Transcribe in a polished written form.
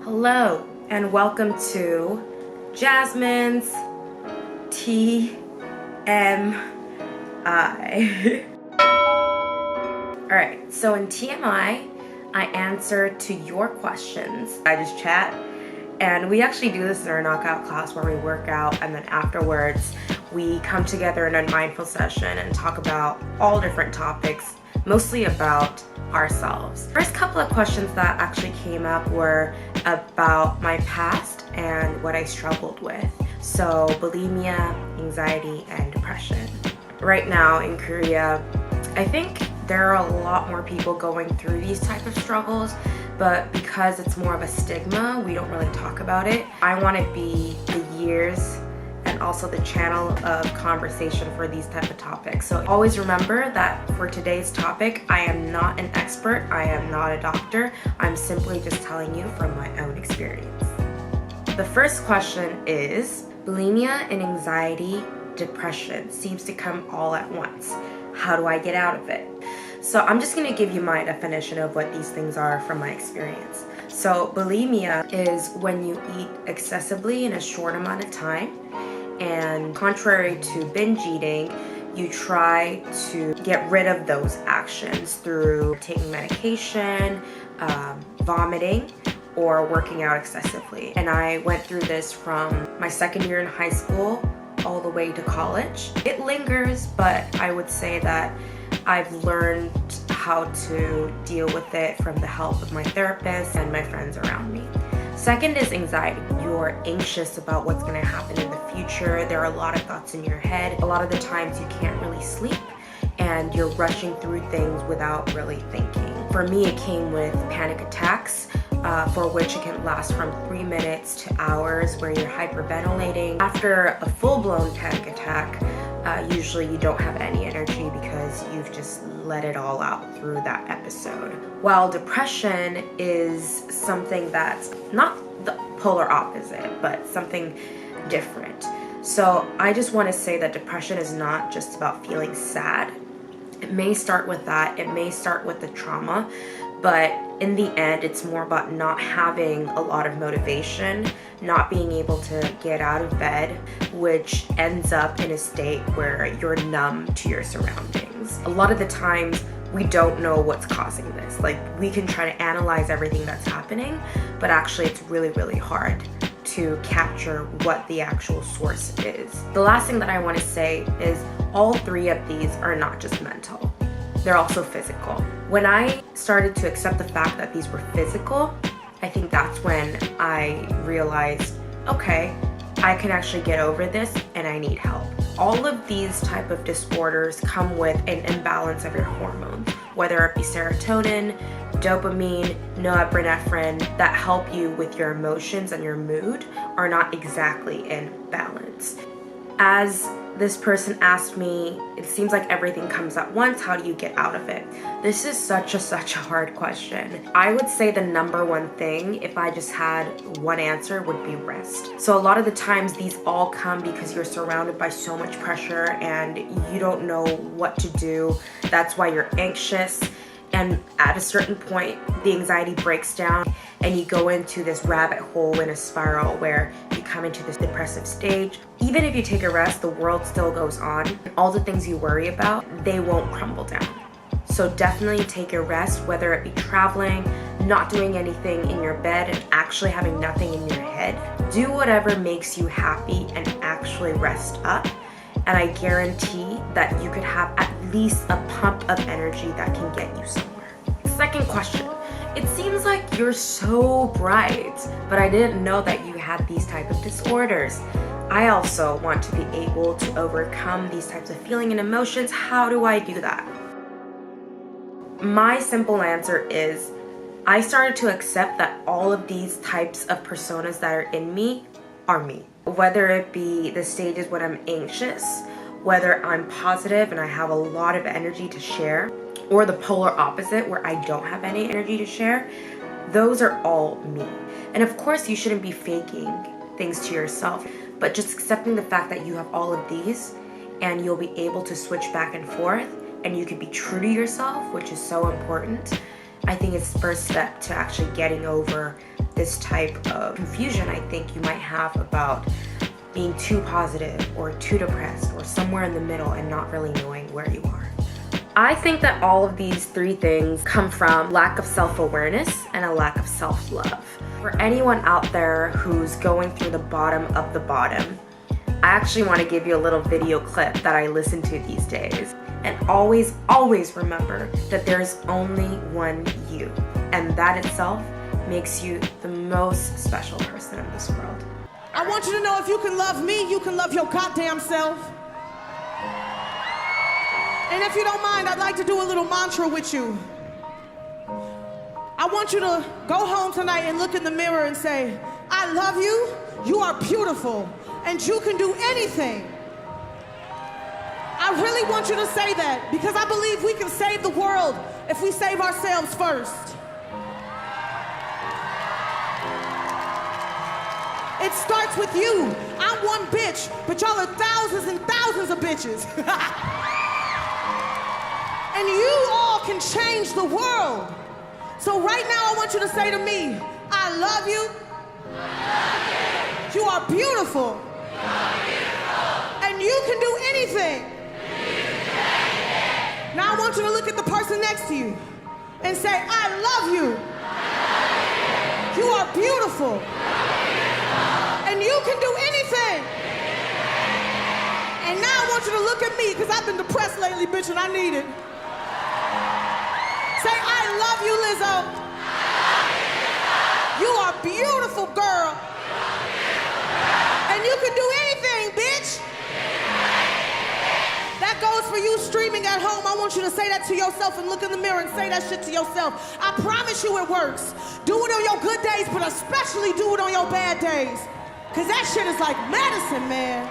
Hello and welcome to Jasmine's TMI. Alright, so in TMI, I answer to your questions. I just chat, and we actually do this in our knockout class where we work out, and then afterwards we come together in a mindful session and talk about all different topics, mostly about ourselves. First couple of questions that actually came up were about my past and what I struggled with. So bulimia, anxiety, and depression. Right now in Korea, I think there are a lot more people going through these type of struggles, but because it's more of a stigma, we don't really talk about it. I want to be the ears and also the channel of conversation for these type of topics. So always remember that for today's topic, I am not an expert, I am not a doctor, I'm simply just telling you from my own experience. The first question is, bulimia and anxiety, depression seems to come all at once. How do I get out of it? So I'm just gonna give you my definition of what these things are from my experience. So bulimia is when you eat excessively in a short amount of time, and contrary to binge eating, you try to get rid of those actions through taking medication, vomiting, or working out excessively. And I went through this from my second year in high school all the way to college. It lingers, but I would say that I've learned how to deal with it from the help of my therapist and my friends around me. Second is anxiety. You're anxious about what's going to happen in the future. There are a lot of thoughts in your head. A lot of the times you can't really sleep and you're rushing through things without really thinking. For me, it came with panic attacks, for which it can last from 3 minutes to hours, where you're hyperventilating. After a full-blown panic attack, usually you don't have any energy because you've just let it all out through that episode. While depression is something that's not the polar opposite, but something different. So I just want to say that depression is not just about feeling sad. It may start with that, it may start with the trauma, but in the end, it's more about not having a lot of motivation, not being able to get out of bed, which ends up in a state where you're numb to your surroundings. A lot of the times, we don't know what's causing this. Like, we can try to analyze everything that's happening, but actually it's really, really hard to capture what the actual source is. The last thing that I want to say is all three of these are not just mental. They're also physical. When I started to accept the fact that these were physical, I think that's when I realized, okay, I can actually get over this and I need help. All of these type of disorders come with an imbalance of your hormones, whether it be serotonin, dopamine, norepinephrine, that help you with your emotions and your mood are not exactly in balance. As this person asked me, it seems like everything comes at once. How do you get out of it? This is such a hard question. I would say the number one thing, if I just had one answer, would be rest. So a lot of the times these all come because you're surrounded by so much pressure and you don't know what to do. That's why you're anxious. And at a certain point, the anxiety breaks down and you go into this rabbit hole in a spiral where you come into this depressive stage. Even if you take a rest, the world still goes on. All the things you worry about, they won't crumble down. So definitely take a rest, whether it be traveling, not doing anything in your bed, and actually having nothing in your head. Do whatever makes you happy and actually rest up. And I guarantee that you could have at least a pump of energy that can get you somewhere. Second question. It seems like you're so bright, but I didn't know that you had these type of disorders. I also want to be able to overcome these types of feelings and emotions. How do I do that? My simple answer is I started to accept that all of these types of personas that are in me are me. Whether it be the stages when I'm anxious, whether I'm positive and I have a lot of energy to share, or the polar opposite where I don't have any energy to share, those are all me. And of course, you shouldn't be faking things to yourself, but just accepting the fact that you have all of these and you'll be able to switch back and forth and you can be true to yourself, which is so important. I think it's the first step to actually getting over this type of confusion I think you might have about being too positive or too depressed or somewhere in the middle and not really knowing where you are. I think that all of these three things come from lack of self-awareness and a lack of self-love. For anyone out there who's going through the bottom of the bottom, I actually want to give you a little video clip that I listen to these days. And always, always remember that there's only one you. And that itself makes you the most special person in this world. I want you to know if you can love me, you can love your goddamn self. And if you don't mind, I'd like to do a little mantra with you. I want you to go home tonight and look in the mirror and say, I love you, you are beautiful, and you can do anything. I really want you to say that because I believe we can save the world if we save ourselves first. It starts with you. I'm one bitch, but y'all are thousands and thousands of bitches. And you all can change the world. So right now I want you to say to me, I love you. You are beautiful. And you can do anything. Now I want you to look at the person next to you and say, I love you. You are beautiful. And you can do anything. And now I want you to look at me because I've been depressed lately, bitch, and I need it. Say, I love you, Lizzo. You are beautiful, girl. And you can do anything, bitch. That goes for you streaming at home. I want you to say that to yourself and look in the mirror and say that shit to yourself. I promise you it works. Do it on your good days, but especially do it on your bad days. Because that shit is like medicine, man.